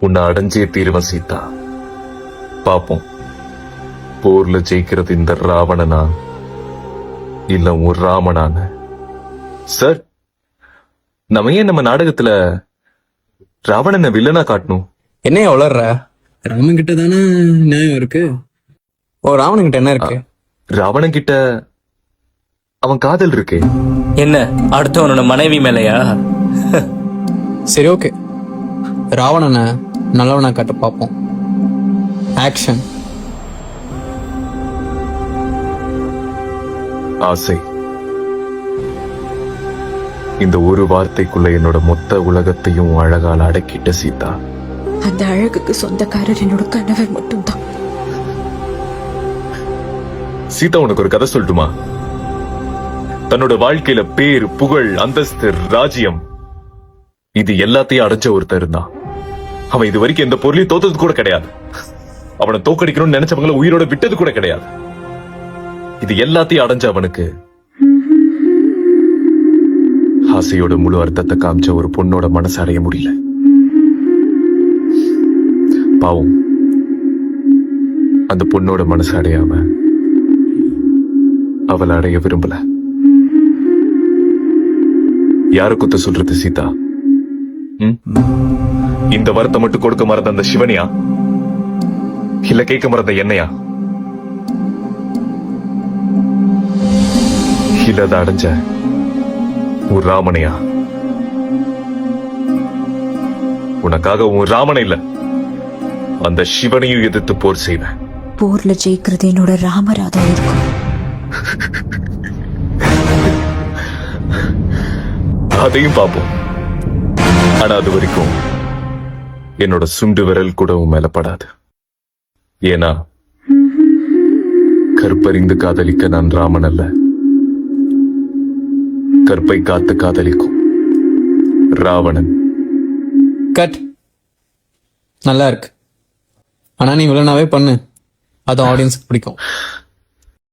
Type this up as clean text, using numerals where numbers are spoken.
உன்னை அடைஞ்சே தீருவன் சீதா. பாப்போம், போர்ல ஜெயிக்கிறது இந்த ராவணனா இல்ல உன் ராமனான. சார், நம்ம ஏன் நம்ம நாடகத்துல ராவணனை வில்லனா காட்டணும்? என்னைய வளர்ற? ராமன் கிட்ட தானே நியாயம் இருக்கு. ஓ, ராவணன் கிட்ட என்ன இருக்கு? ராவணன் கிட்ட அவன் காதல் இருக்கு. என்ன அடுத்தவனோட மனைவி மேலையா? சரி, ஓகே, ராவணனை நல்லவனா காட்ட பார்ப்போம். ஆக்ஷன். ஆசை. இந்த ஒரு வார்த்தைக்குள்ள என்னோட மொத்த உலகத்தையும் அழகால அடக்கிட்ட சீதா. அந்த அழகுக்கு சொந்தக்காரர் என்னோட கணவர் மட்டும்தான். சீதா, உனக்கு ஒரு கதை சொல்லட்டுமா? தன்னோட வாழ்க்கையில பேர், புகழ், அந்தஸ்து, ராஜ்யம் இது எல்லாத்தையும் அடைஞ்ச ஒருத்தர் இருந்தான். அவன் இது வரைக்கும் எந்த பொருளையும் தோத்தது கூட கிடையாது. அவனை தோக்கடிக்கணும்னு நினைச்சவங்களை உயிரோட விட்டது கூட கிடையாது. இது எல்லாத்தையும் அடைஞ்ச அவனுக்கு ஆசையோட முழு அர்த்தத்தை காமிச்ச ஒரு பொண்ணோட மனசு அடைய முடியல. பாவம், அந்த பொண்ணோட மனசு அடையாம அவளை அடைய விரும்பல. யார குத்த சொல்றது சீதா? இந்த வரத்தை மட்டும் கொடுக்க மறந்த அந்த சிவனியா இல்ல கேட்க மறந்த என்னையா இல்ல அதை அடைஞ்ச உன் ராமனையா? உனக்காக உன் ராமனை இல்ல, அந்த சிவனையும் எதிர்த்து போர் செய்வேன். போர்ல ஜெயிக்கிறது என்னோட ராமராதா இருக்கும். அதையும் பார்ப்போம். ஆனா அது வரைக்கும் என்னோட சுண்டு விரல் கூட உன் மேல படாது. ஏன்னா கற்பறிந்து காதலிக்க நான் ராமன் அல்ல, கற்பை காத்து காதலிக்கும் ராவணன். கட். நல்லா இருக்கு. ஆனா நீ வில்லனாவே பண்ணு, அது ஆடியன்ஸுக்கு பிடிக்கும்.